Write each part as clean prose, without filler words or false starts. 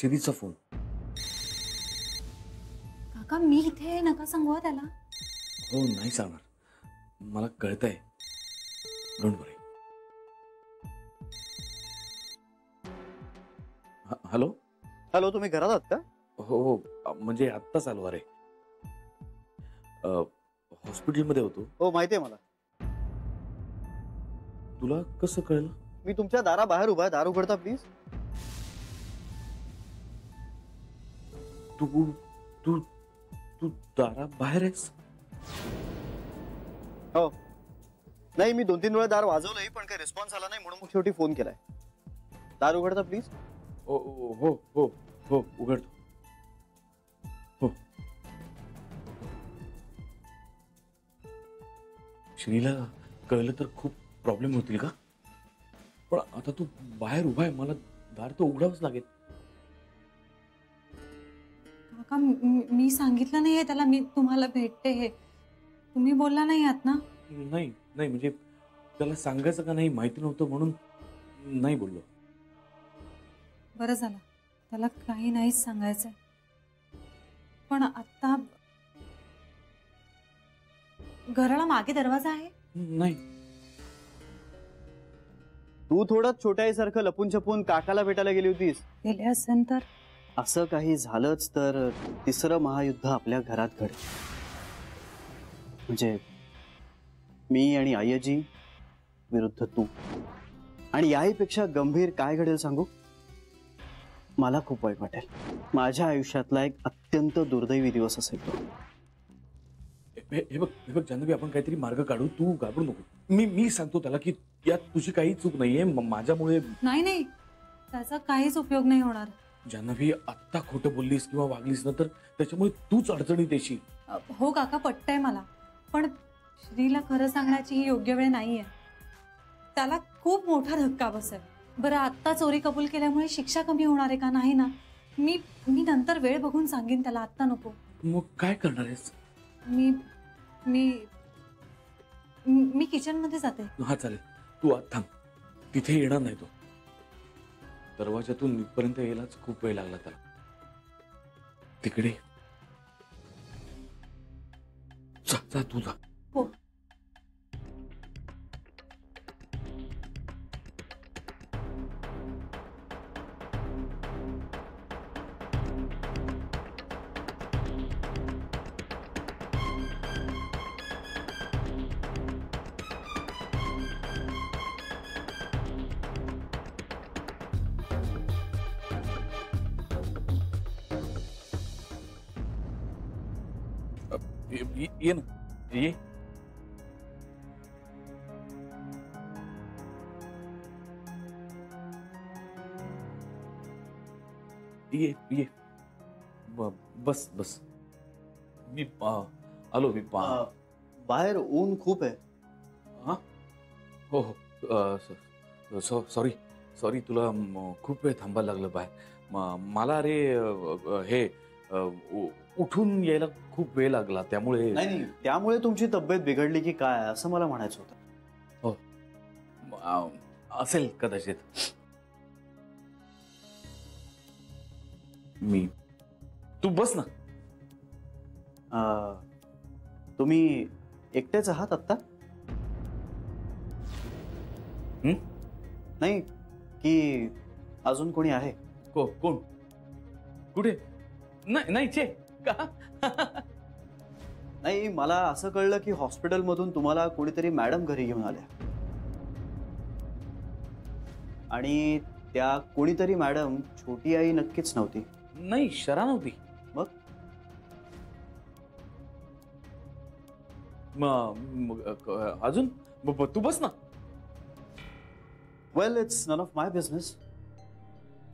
श्रीचा phone. काका मी इथे नका सांगू त्याला. हो नाही सांगणार, मला कळतंय. Don't worry. हॅलो हॅलो, तुम्ही घरात आहात का? हो हो, म्हणजे आत्ताच आलो. अरे हॉस्पिटलमध्ये होतो. हो माहिती आहे मला. तुला कसं कळलं? मी तुमच्या दाराबाहेर उभा आहे, दार उघडता प्लीज. तू तू तू दाराबाहेर आहेस? हो. नाही, मी 2-3 वेळा दार वाजवलंय पण काही रिस्पॉन्स आला नाही, म्हणून मग शेवटी फोन केलाय. दार उघडता प्लीज. हो हो हो हो उघडतो. हो. श्रीला कळलं तर खूप प्रॉब्लेम होतील का? पण आता तू बाहेर उभा आहे, मला दार तर उघडावंच लागेल. काका मी सांगितलं नाहीये त्याला मी तुम्हाला भेटते हे. तुम्ही बोलला नाही आहात ना? नाही नाही, म्हणजे त्याला सांगायचं का नाही माहिती नव्हतं म्हणून नाही बोललो. बरं झालं, त्याला काही नाहीच सांगायचंय. पण आता घराला मागे दरवाजा आहे? नाही. तू थोडं छोट्या आईसारखं लपून छपून काकाला भेटायला गेली होतीस. गेले असेल तर असं काही झालंच तर तिसरं महायुद्ध आपल्या घरात घडेल. म्हणजे मी आणि आयजी विरुद्ध तू. आणि याहीपेक्षा गंभीर काय घडेल सांगू? मला खूप वाईट वाटेल. माझ्या आयुष्यातला एक अत्यंत दुर्दैवी दिवस असेल तो. हे बघ जान्हवी, आपण काहीतरी मार्ग काढू. तू घाबरू नको. मी सांगतो त्याला की यात तुझी काही चूक नाहीये, माझ्यामुळे. नाही, त्याचा काहीच उपयोग नाही होणार. जान्हवी, आत्ता खोटं बोललीस किंवा वागलीस ना तर त्याच्यामुळे तूच अडचणीत येशील. हो काका, पटतंय मला, पण श्रीला खरं सांगण्याची ही योग्य वेळ नाहीये. त्याला खूप मोठा धक्का बसेल. बरं, आत्ता चोरी कबूल केल्यामुळे शिक्षा कमी होणार आहे का? नाही ना. मी नंतर वेळ बघून सांगेन त्याला, आत्ता नको. मग काय करणार आहेस? मी मी मी किचन मध्ये जाते. हा चालेल, तू आत थांब. तिथे येणार नाही तो. दरवाजातून इथपर्यंत यायलाच खूप वेळ लागला त्याला. तिकडे जा तू जा. हो. ये ना, ये. ये बस. मी आलो. मी बाहेर ऊन खूप आहे. हा हो हो, सॉरी तुला खूप वेळ थांबायला लागलं बाहेर. मला अरे हे उठून यायला खूप वेळ लागला, त्यामुळे. नाही, त्यामुळे तुमची तब्येत बिघडली की काय असं मला म्हणायचं होतं. हो असेल कदाचित. तू बस ना. तुम्ही एकटेच आहात आत्ता? नाही की अजून कोणी आहे? कोण? कुठे? नाही चे का? नाही, मला असं कळलं की हॉस्पिटलमधून तुम्हाला कोणीतरी मॅडम घरी घेऊन आल्या. आणि त्या कोणीतरी मॅडम छोटी आई नक्कीच नव्हती. नाही, शरा नव्हती. मग अजून तू बस ना. Well, it's none of my business.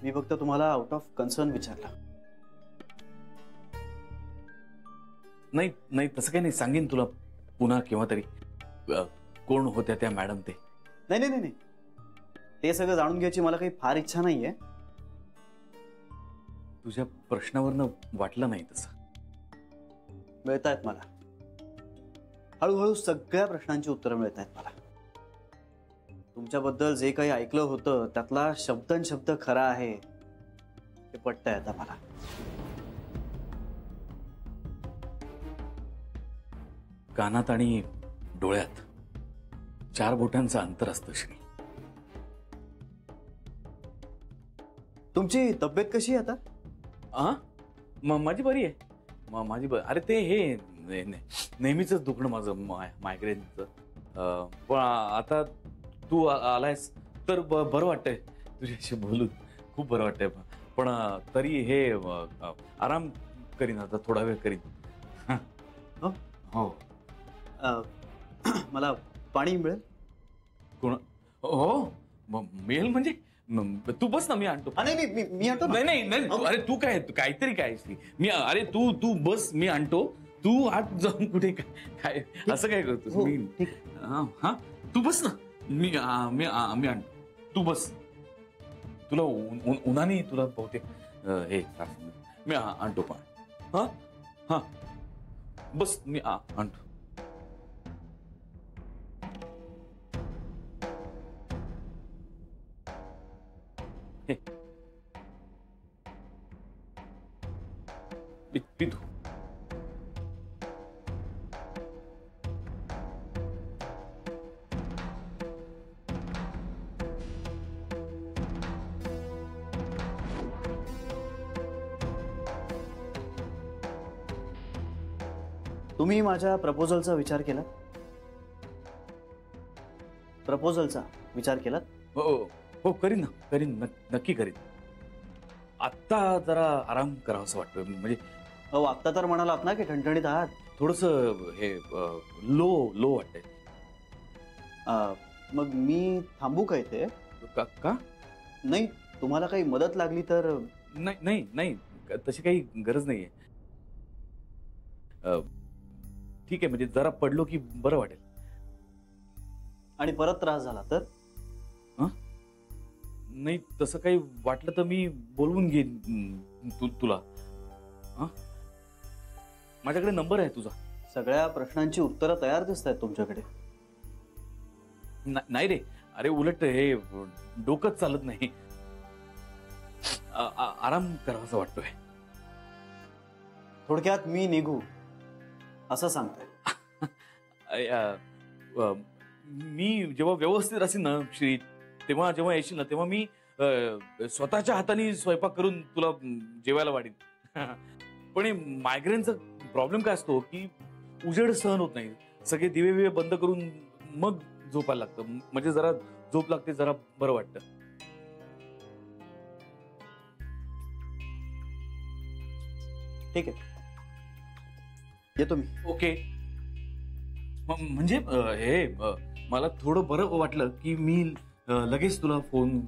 मी फक्त तुम्हाला आउट ऑफ कन्सर्न विचारला. नाही तसं काही नाही. सांगेन तुला पुन्हा केव्हा तरी कोण होत्या त्या मॅडम ते. नाही, ते सगळं जाणून घ्यायची मला काही फार इच्छा नाहीये. तुझ्या प्रश्नावरनं वाटलं नाही तसं. मिळतायत मला. हळूहळू सगळ्या प्रश्नांची उत्तरं मिळत आहेत मला. तुमच्याबद्दल जे काही ऐकलं होतं त्यातला शब्दन शब्द खरा आहे हे पटतंय आता मला. कानात आणि डोळ्यात 4 बोटांचं अंतर असतं श्री. तुमची तब्येत कशी आहे आता? माझी बरी आहे. माझी अरे ते हे नेहमीच दुखणं माझं मायग्रेनचं. पण आता तू आलायस तर बरं वाटतंय तुझ्याशी बोलून. खूप बरं वाटतंय. पण तरी हे आराम करीन आता थोडा वेळ करीन. हो? हो. मला पाणी मिळेल? हो मिळेल म्हणजे तू बस ना, मी आणतो. नाही मी आणतो. नाही अरे तू काय काहीतरी काय मी अरे तू बस, मी आणतो. तू आत जाऊन कुठे काय असं काय करतोस? हा तू बस ना, मी आणतो. तू बस. तुला उन्हाने तुला बहुतेक हे मी आणतो पण. हा बस, मी आणतो. पितू तुम्ही माझ्या प्रपोजलचा विचार केला? प्रपोजलचा विचार केलात? हो करीन ना, करीन नक्की करीन. आत्ता जरा आराम करावासा वाटतोय. म्हणजे आत्ता तर म्हणालात ना की ठणठणीत आहात. थोडस हे लो वाटतंय. मग मी थांबू का इथे? का? नाही, तुम्हाला काही मदत लागली तर? नाही तशी काही गरज नाहीये. ठीक आहे, म्हणजे जरा पडलो की बरं वाटेल. आणि परत त्रास झाला तर? नाही, तसं काही वाटलं तर मी बोलवून घेईन तुला. माझ्याकडे नंबर आहे तुझा. सगळ्या प्रश्नांची उत्तरं तयार दिसत आहेत तुमच्याकडे. नाही रे, अरे उलट हे डोकंच चालत नाही. आराम करावासा वाटतोय. थोडक्यात मी निघू असं सांगताय? मी जेव्हा व्यवस्थित असेल ना श्री, तेव्हा जेव्हा येशील ना तेव्हा मी स्वतःच्या हाताने स्वयंपाक करून तुला जेवायला वाढीन. पण मायग्रेनचा प्रॉब्लेम काय असतो की उजेड सहन होत नाही. सगळे दिवे बंद करून मग झोपायला लागतं. म्हणजे जरा झोप लागते, जरा बरं वाटतं. ठीक आहे, येतो मी. ओके. म्हणजे हे मला थोडं बरं वाटलं की मी लगेच तुला फोन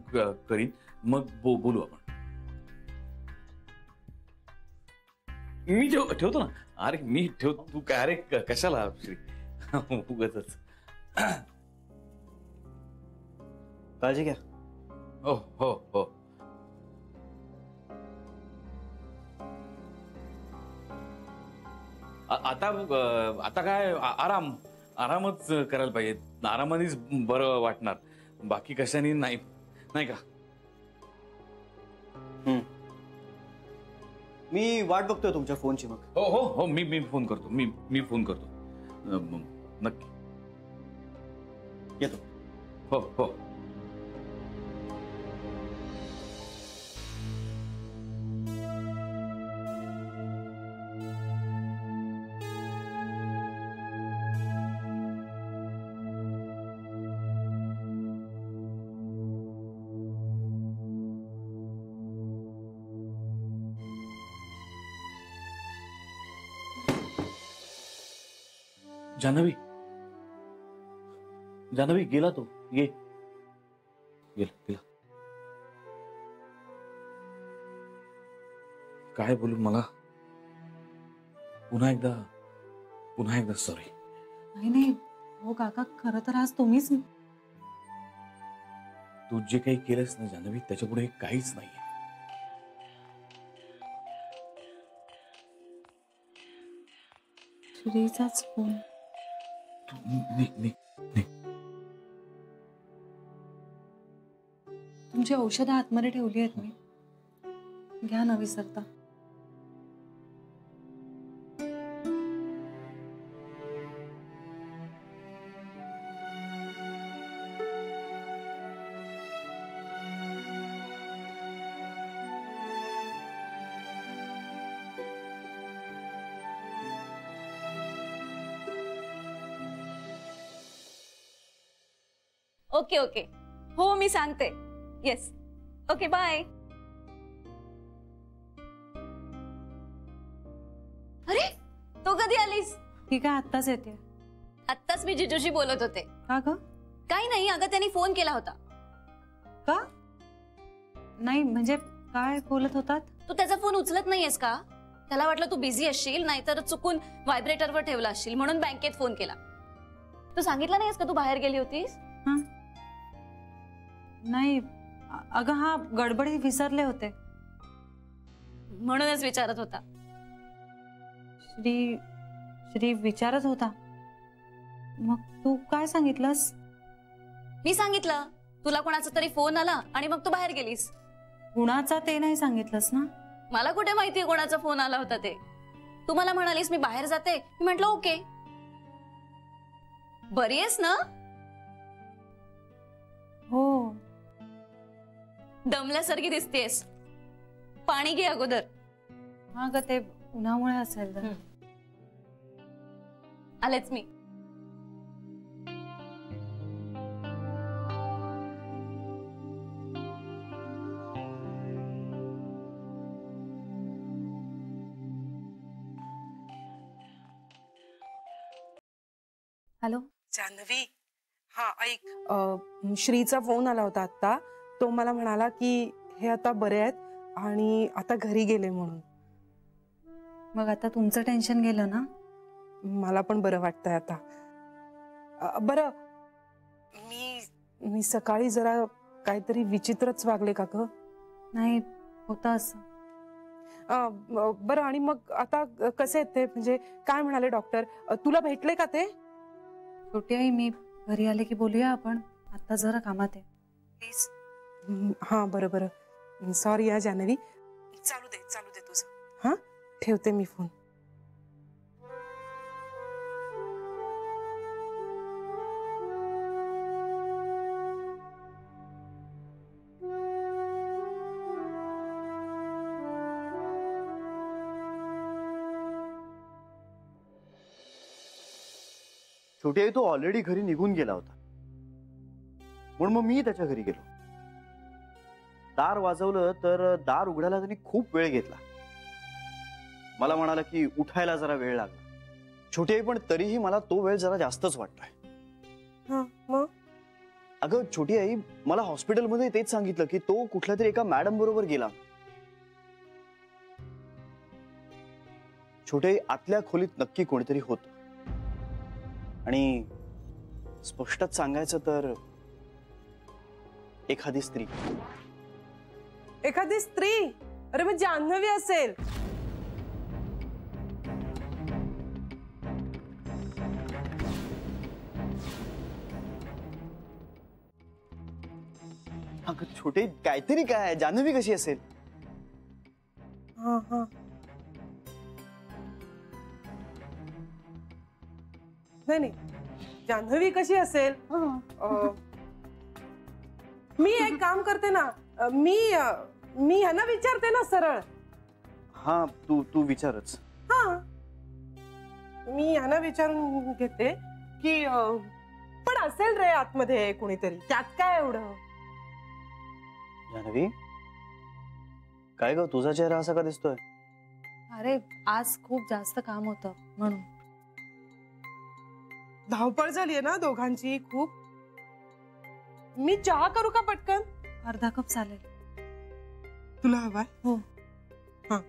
करीन, मग बोलू आपण. मी ठेवतो ना. अरे मी ठेवतो, तू काय अरे कशाला श्री उगाचच. काळजी घ्या. हो. आता काय आरामच करायला पाहिजे. आरामानेच बरं वाटणार, बाकी कशाने नाही का? मी वाट बघतोय तुमच्या फोनची. मग हो मी फोन करतो. मी फोन करतो नक्की. येतो. हो. जानवी गेला तो. गेला. काय बोलू मला? पुन्हा एकदा सॉरी. नाही हो काका, खरं तर आज तुम्हीच. तू जे काही केलंस ना जानवी, त्याच्यापुढे काहीच नाहीये. श्रीचाच फोन. तुमची औषधं आतमध्ये ठेवली आहेत मी. घ्या न विसरता. ओके ओके, हो मी सांगते. Yes, okay bye. अरे तू कधी आलीस? ठीक आहे, आत्ताच येते. आत्ताच मी जिजूशी बोलत होते. का ग? काही नाही, अगं त्यांनी फोन केला होता. का? नाही म्हणजे काय बोलत होतात? तू त्याचा फोन उचलत नाहीयेस का? त्याला वाटलं तू बिझी असशील, नाहीतर चुकून व्हायब्रेटरवर ठेवला असशील म्हणून बँकेत फोन केला. तू सांगितलं नाहीस का तू बाहेर गेली होतीस? नाही अगं, हा गडबडीत विसरले होते. म्हणूनच विचारत होता. श्री विचारत होता. मग तू काय सांगितलंस? मी सांगितलं तुला कोणाचा तरी फोन आला आणि मग तू बाहेर गेलीस. कुणाचा ते नाही सांगितलंस ना? मला कुठे माहितीये कोणाचा फोन आला होता ते. तू मला म्हणालीस मी बाहेर जाते, मी म्हंटल ओके. बरी आहेस ना? हो. दमल्यासारखी दिसतेस. पाणी घे अगोदर. हा ग, ते उन्हामुळे असेल. आलेच मी. हॅलो जान्हवी, हा ऐक, श्रीचा फोन आला होता आता. तो मला म्हणाला की हे आता बरे आहेत आणि आता घरी गेले म्हणून. मग आता तुमचं टेन्शन गेलं ना? मला पण बरं वाटतंय आता. बरं, मी सकाळी जरा काहीतरी विचित्रच वागले का ग? नाही, होतं असं. बरं, आणि मग आता कसे आहेत ते? म्हणजे काय म्हणाले डॉक्टर? तुला भेटले का ते? छोटी आई, मी घरी आले की बोलूया आपण. आता जरा कामात आहे, प्लीज. हा बरं बरं, सॉरी या जान्हवी. चालू दे तुझं. हा, ठेवते मी फोन. छोटी आई तो ऑलरेडी घरी निघून गेला होता, म्हणून मग मी त्याच्या घरी गेलो. दार वाजवलं तर दार उघडायला त्यांनी खूप वेळ घेतला. मला म्हणाला की उठायला जरा वेळ लागला. छोटी आई, पण तरीही मला तो वेळ जरा जास्तच वाटतोय. मग अगं छोटी आई, मला हॉस्पिटलमध्ये तेच सांगितलं की तो कुठल्या तरी एका मॅडम बरोबर गेला. छोटी आई, आतल्या खोलीत नक्की कोणीतरी होतं. आणि स्पष्टच सांगायचं तर एखादी स्त्री. एखादी स्त्री? अरे मग जान्हवी असेल. अगं छोटे, काहीतरी काय, जान्हवी कशी असेल? हा, नाही, जान्हवी कशी असेल? मी एक काम करते ना, मी ह्यांना विचारते ना सरळ. हा, तू विचारच. हा, मी ह्यांना विचारून घेते की पण असेल रे आतमध्ये कुणीतरी, त्यात काय एवढं? जान्हवी, काय ग, तुझा चेहरा असा का दिसतोय? अरे आज खूप जास्त काम होतं म्हणून. धावपळ झालीये ना दोघांची खूप. मी चहा करू का पटकन? अर्धा कप चालेल. तुला हवाय? हो. हा.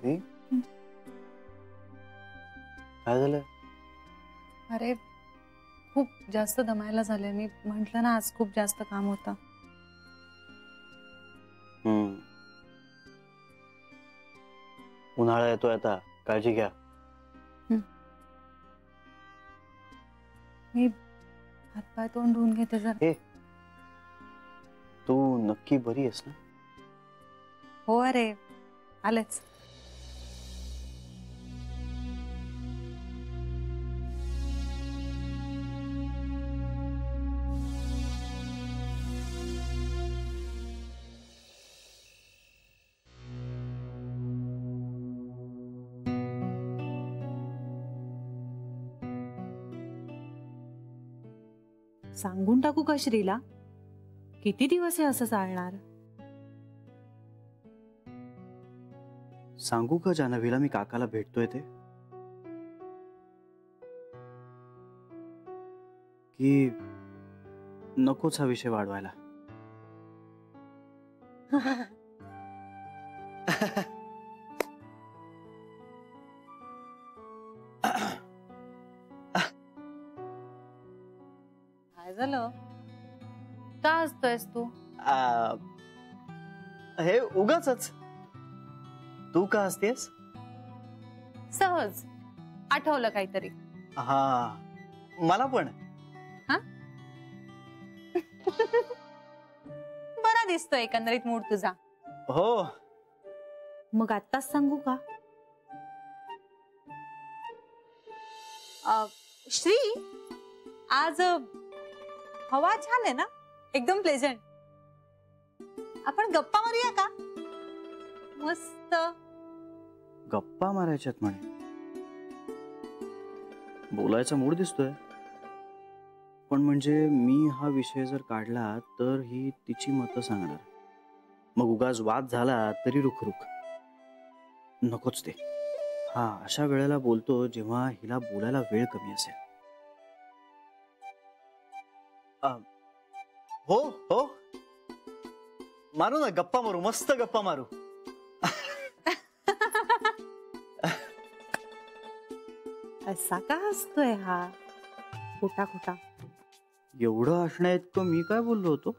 श्री, काय झालं? अरे खूप जास्त दमायला झाले. मी म्हंटल ना आज खूप जास्त काम होतं. उन्हाळा येतोय आता, काळजी घ्या. मी हातपाय तोंड धुवून घेते जरा. तू नक्की बरी आहेस ना? हो अरे आलेच. सांगून टाकू का श्रीला? किती दिवस हे असं चालणार? सांगू का जान्हवीला मी काकाला भेटतोय ते? की नकोच हा विषय वाढवायला? काय झालं? का हसतोयस तू? हे उगाचच. तू का हसतेस? सहज आठवलं काहीतरी. हा, मला पण. बरा दिसतोय एकंदरीत मूड तुझा. हो. मग आत्ताच सांगू का? श्री, आज हवा छान आहे ना, एकदम प्लेझंट. आपण गप्पा मारूया का? मस्त गप्पा मारायच्यात म्हणे. बोलायचा मूड दिसतोय, पण म्हणजे मी हा विषय जर काढला तर ही तिची मतं सांगणार. मग उगाच वाद झाला तरी रुखरुख नकोच ते. हा, अशा वेळेला बोलतो जेव्हा हिला बोलायला वेळ कमी असेल. हो हो, मारू ना, गप्पा मारू, मस्त गप्पा मारू. असा का हसतोय हा खोटा खोटा? एवढं असण्या इतकं मी काय बोललो होतो?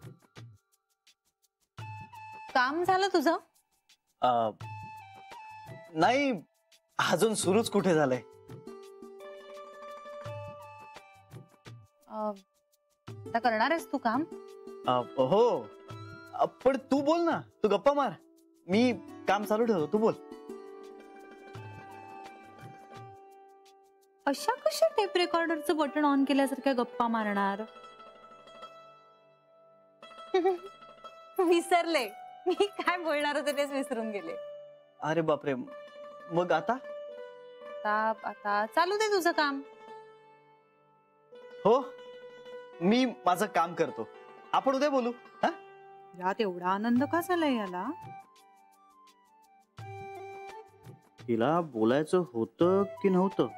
काम झालं तुझं? नाही, अजून सुरूच कुठे झालंय. आता करणार आहेस तू काम? हो, पण तू बोल ना, तू गप्पा मार, मी काम चालू ठेवतो, तू बोल. अशा कशा टेप रेकॉर्डरचं बटन ऑन केल्यासारख्या गप्पा मारणार? विसरले मी काय बोलणार होते, तेच विसरून गेले. अरे बापरे, मग आता? आता चालू दे तुझं काम. हो, मी माझं काम करतो, आपण उद्या बोलू. हा, यात एवढा आनंद का झालाय याला? तिला बोलायचं होतं की नव्हतं?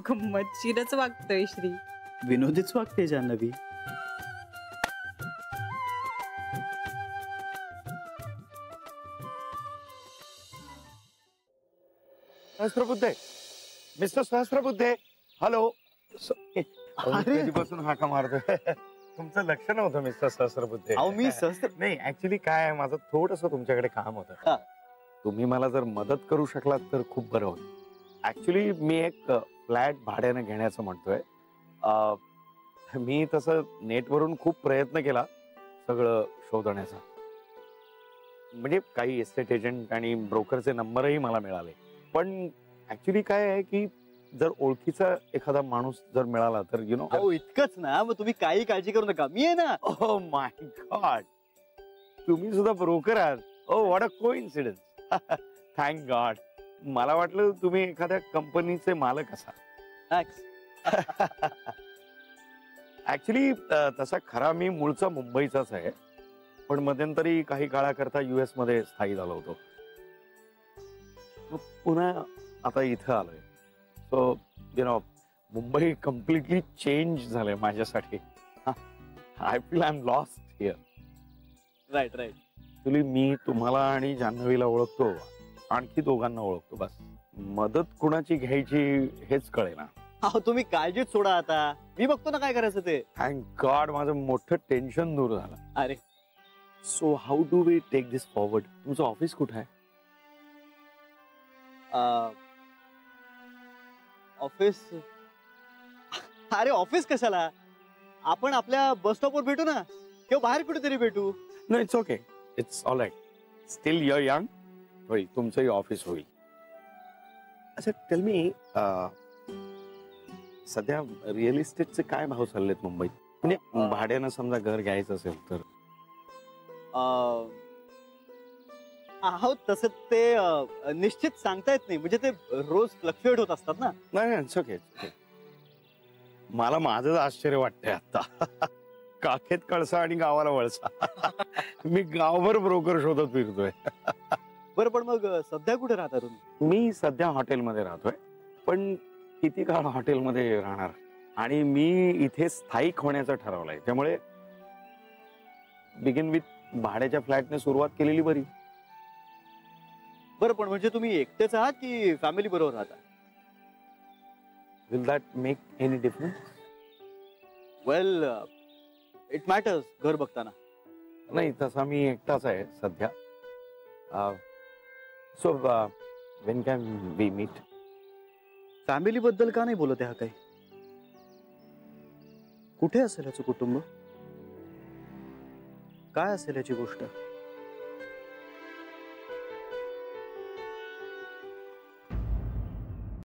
गंमतशीरच वागतोय श्री. विनोदीच वागते जान्हवी. Sahasrabuddhe, mister Sahasrabuddhe, hello. कधीपासून हाका मारतोय? तुमचं लक्ष नव्हतं मिस्टर सहस्त्रबुद्धे. अहो, मी सहस्त्र नाही, ऍक्च्युली काय आहे, माझं थोडस तुमच्याकडे काम होतं. तुम्ही मला जर मदत करू शकलात तर खूप बरं होईल. ऍक्च्युली मी एक फ्लॅट भाड्याने घेण्याचं म्हणतोय. मी तसं नेटवरून खूप प्रयत्न केला सगळं शोधण्याचा. म्हणजे काही एस्टेट एजंट आणि ब्रोकरचे नंबरही मला मिळाले. पण ऍक्च्युली काय आहे की जर ओळखीचा एखादा माणूस जर मिळाला तर यु नो. अहो, इतकंच ना, मग तुम्ही काही काळजी करू नका, मी आहे ना. ओह माय गॉड, तुम्ही सुद्धा ब्रोकर आहात. Oh, what a coincidence. Thank God. मला वाटलं तुम्ही एखाद्या कंपनीचे मालक असाल. ऍक्च्युली तसा खरा मी मूळचा मुंबईचाच आहे, पण मध्यंतरी काही काळाकरता US मध्ये स्थायी झालो होतो. मग पुन्हा आता इथं आलोय. So you know Mumbai completely change झालंय माझ्यासाठी. I feel I am lost here. Right right. Actually मी तुम्हाला आणि जान्हवीला ओळखतो, आणखी दोघांना ओळखतो, बस मदत कुणाची घ्यायची हेच कळेना. अहो तुम्ही काळजीच सोडा आता, मी बघतो ना काय करायचं ते. थँक गॉड माझं मोठं टेन्शन दूर झालं. अरे so how do we take this forward? तुमचं ऑफिस कुठं आहे? ऑफिस, अरे ऑफिस कशाला, आपण आपल्या बस स्टॉपवर भेटू ना, किंवा बाहेर कुठेतरी भेटू. No it's okay, it's all right. Still your young. होईल तुमचंही ऑफिस होईल. अच्छा टेल मी, सध्या रिअल इस्टेटचे काय भाव चाललेत मुंबईत? म्हणजे भाड्यानं समजा घर घ्यायचं असेल तर. अहो तसं ते निश्चित सांगता येत नाही, म्हणजे ते रोज फ्लक्च्युएट होत असतात ना. नाही इट्स ओके. मला माझंच आश्चर्य वाटतंय आता. काखेत कळसा आणि गावाला वळसा. मी गावभर ब्रोकर शोधत फिरतोय. बरं पण मग सध्या कुठे राहता तुम्ही? मी सध्या हॉटेलमध्ये राहतोय, पण किती काळ हॉटेलमध्ये राहणार, आणि मी इथे स्थायिक होण्याचं ठरवलंय, त्यामुळे बिगिन विथ भाड्याच्या फ्लॅटने सुरुवात केलेली बरी. बरं पण म्हणजे तुम्ही एकटेच आहात की फॅमिली बरोबर राहता? Will that make any difference? Well it matters घर बघताना. नाही तसा मी एकटाच आहे सध्या. So when can we meet? Family बद्दल का नाही बोलत आहे हा काही? कुठे असेल याचं कुटुंब? काय असेल याची गोष्ट?